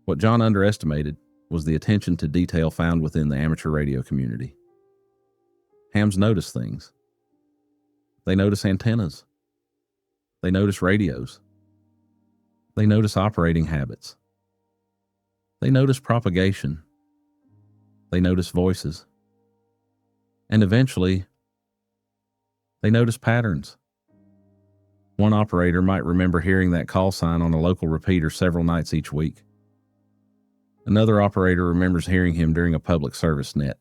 What John underestimated was the attention to detail found within the amateur radio community. Hams notice things. They notice antennas. They notice radios. They notice operating habits. They notice propagation. They notice voices. And eventually, they notice patterns. One operator might remember hearing that call sign on a local repeater several nights each week. Another operator remembers hearing him during a public service net.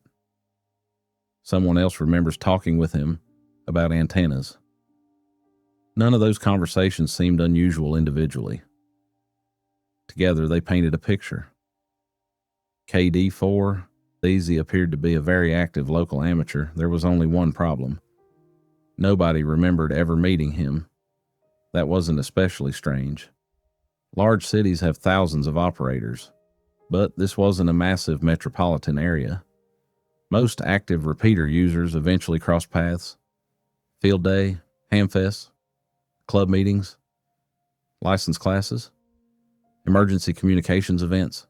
Someone else remembers talking with him about antennas. None of those conversations seemed unusual individually. Together, they painted a picture. KD4, Easy appeared to be a very active local amateur. There was only one problem. Nobody remembered ever meeting him. That wasn't especially strange. Large cities have thousands of operators, but this wasn't a massive metropolitan area. Most active repeater users eventually cross paths. Field day, hamfests, club meetings, license classes, emergency communications events.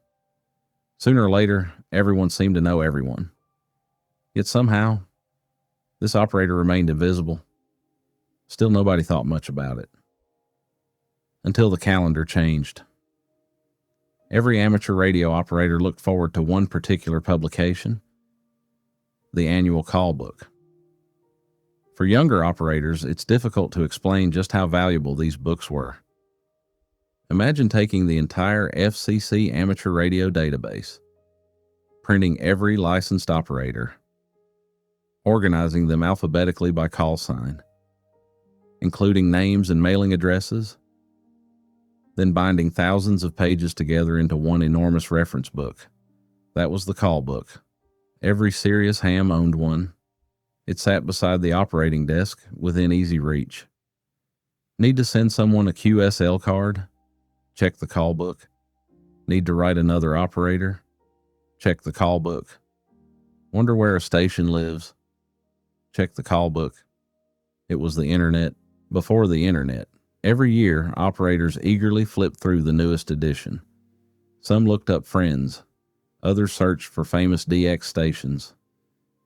Sooner or later, everyone seemed to know everyone. Yet somehow, this operator remained invisible. Still nobody thought much about it. Until the calendar changed. Every amateur radio operator looked forward to one particular publication, the annual Callbook. For younger operators, it's difficult to explain just how valuable these books were. Imagine taking the entire FCC amateur radio database, printing every licensed operator, organizing them alphabetically by call sign, including names and mailing addresses, then binding thousands of pages together into one enormous reference book. That was the Callbook. Every serious ham owned one. It sat beside the operating desk within easy reach. Need to send someone a QSL card? Check the Callbook. Need to write another operator? Check the Callbook. Wonder where a station lives? Check the Callbook. It was the internet before the internet. Every year, operators eagerly flipped through the newest edition. Some looked up friends. Others searched for famous DX stations.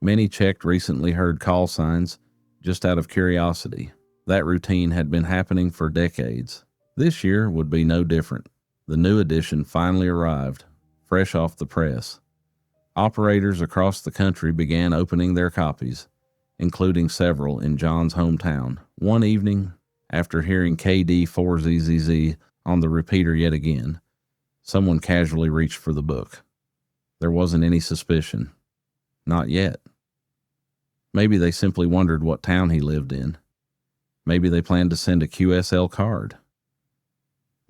Many checked recently heard call signs just out of curiosity. That routine had been happening for decades. This year would be no different. The new edition finally arrived, fresh off the press. Operators across the country began opening their copies, including several in John's hometown. One evening, after hearing KD4ZZZ on the repeater yet again, someone casually reached for the book. There wasn't any suspicion. Not yet. Maybe they simply wondered what town he lived in. Maybe they planned to send a QSL card.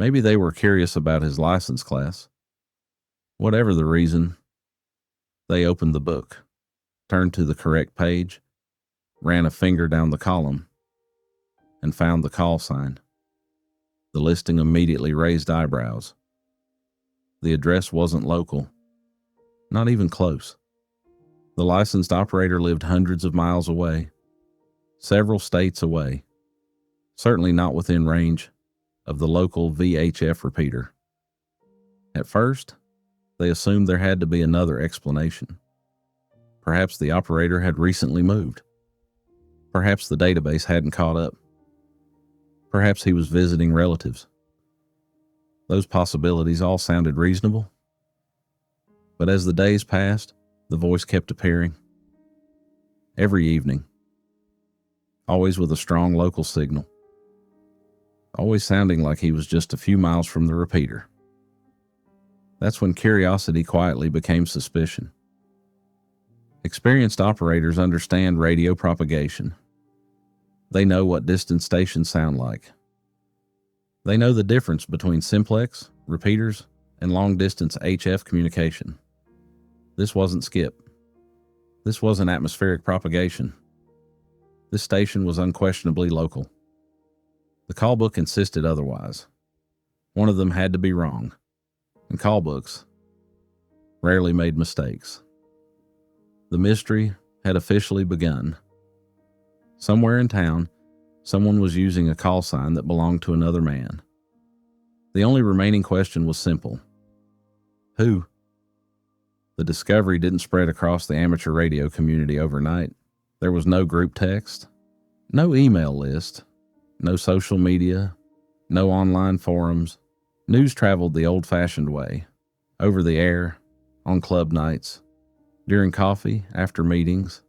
Maybe they were curious about his license class. Whatever the reason, they opened the book, turned to the correct page, ran a finger down the column, and found the call sign. The listing immediately raised eyebrows. The address wasn't local, not even close. The licensed operator lived hundreds of miles away, several states away, certainly not within range of the local VHF repeater. At first, they assumed there had to be another explanation. Perhaps the operator had recently moved. Perhaps the database hadn't caught up. Perhaps he was visiting relatives. Those possibilities all sounded reasonable. But as the days passed, the voice kept appearing. Every evening. Always with a strong local signal. Always sounding like he was just a few miles from the repeater. That's when curiosity quietly became suspicion. Experienced operators understand radio propagation. They know what distant stations sound like. They know the difference between simplex, repeaters, and long-distance HF communication. This wasn't skip. This wasn't atmospheric propagation. This station was unquestionably local. The callbook insisted otherwise. One of them had to be wrong, and callbooks rarely made mistakes. The mystery had officially begun. Somewhere in town, someone was using a call sign that belonged to another man. The only remaining question was simple. Who? The discovery didn't spread across the amateur radio community overnight. There was no group text, no email list, no social media, no online forums. News traveled the old-fashioned way, over the air, on club nights, during coffee, after meetings,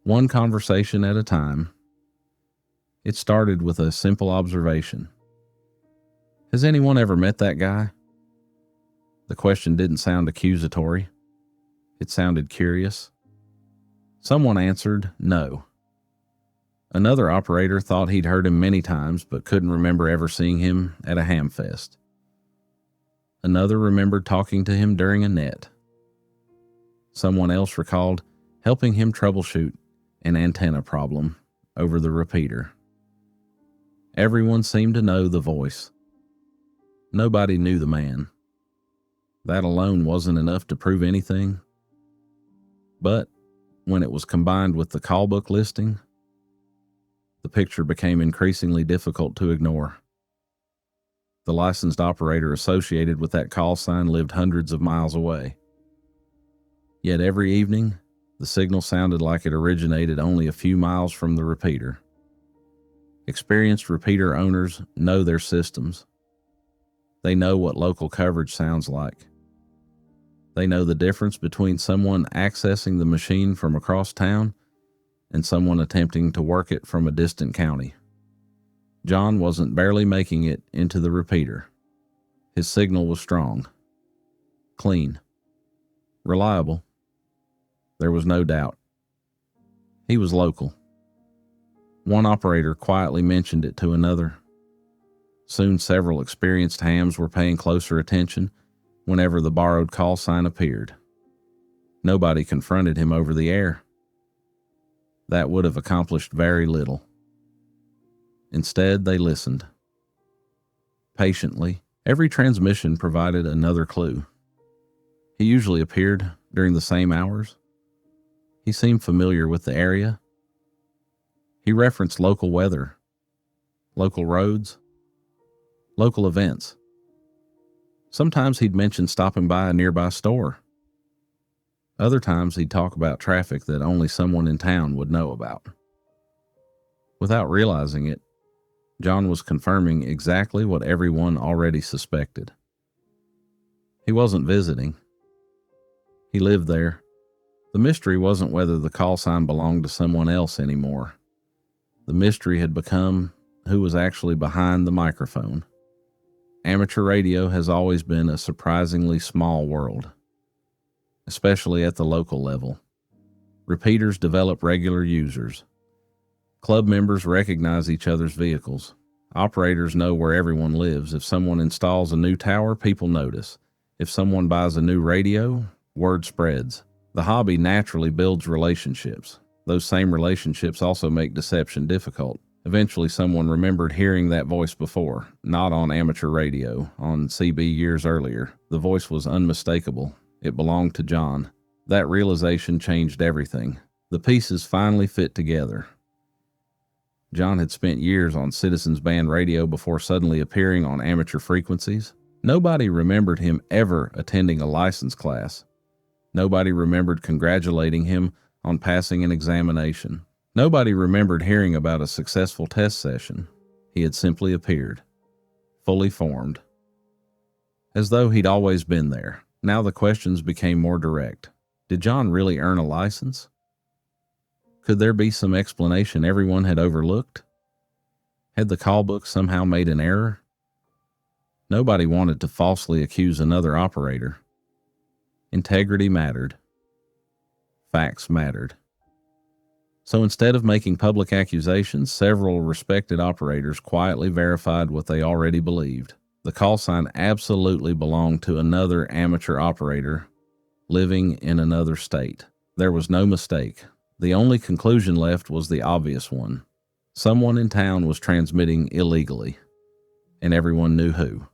one conversation at a time. It started with a simple observation. Has anyone ever met that guy? The question didn't sound accusatory. It sounded curious. Someone answered no. Another operator thought he'd heard him many times but couldn't remember ever seeing him at a ham fest. Another remembered talking to him during a net. Someone else recalled helping him troubleshoot an antenna problem over the repeater. Everyone seemed to know the voice. Nobody knew the man. That alone wasn't enough to prove anything. But when it was combined with the Callbook listing, the picture became increasingly difficult to ignore. The licensed operator associated with that call sign lived hundreds of miles away. Yet every evening, the signal sounded like it originated only a few miles from the repeater. Experienced repeater owners know their systems. They know what local coverage sounds like. They know the difference between someone accessing the machine from across town and someone attempting to work it from a distant county. John wasn't barely making it into the repeater. His signal was strong, clean, reliable. There was no doubt. He was local. One operator quietly mentioned it to another. Soon several experienced hams were paying closer attention whenever the borrowed call sign appeared. Nobody confronted him over the air. That would have accomplished very little. Instead, they listened. Patiently, every transmission provided another clue. He usually appeared during the same hours. He seemed familiar with the area. He referenced local weather, local roads, local events. Sometimes he'd mention stopping by a nearby store. Other times he'd talk about traffic that only someone in town would know about. Without realizing it, John was confirming exactly what everyone already suspected. He wasn't visiting. He lived there. The mystery wasn't whether the call sign belonged to someone else anymore. The mystery had become who was actually behind the microphone. Amateur radio has always been a surprisingly small world, especially at the local level. Repeaters develop regular users. Club members recognize each other's vehicles. Operators know where everyone lives. If someone installs a new tower, people notice. If someone buys a new radio, word spreads. The hobby naturally builds relationships. Those same relationships also make deception difficult. Eventually, someone remembered hearing that voice before, not on amateur radio, on CB years earlier. The voice was unmistakable. It belonged to John. That realization changed everything. The pieces finally fit together. John had spent years on Citizens Band radio before suddenly appearing on amateur frequencies. Nobody remembered him ever attending a license class. Nobody remembered congratulating him on passing an examination. Nobody remembered hearing about a successful test session. He had simply appeared, fully formed, as though he'd always been there. Now the questions became more direct. Did John really earn a license? Could there be some explanation everyone had overlooked? Had the Callbook somehow made an error? Nobody wanted to falsely accuse another operator. Integrity mattered. Facts mattered. So instead of making public accusations, several respected operators quietly verified what they already believed. The call sign absolutely belonged to another amateur operator living in another state. There was no mistake. The only conclusion left was the obvious one. Someone in town was transmitting illegally, and everyone knew who.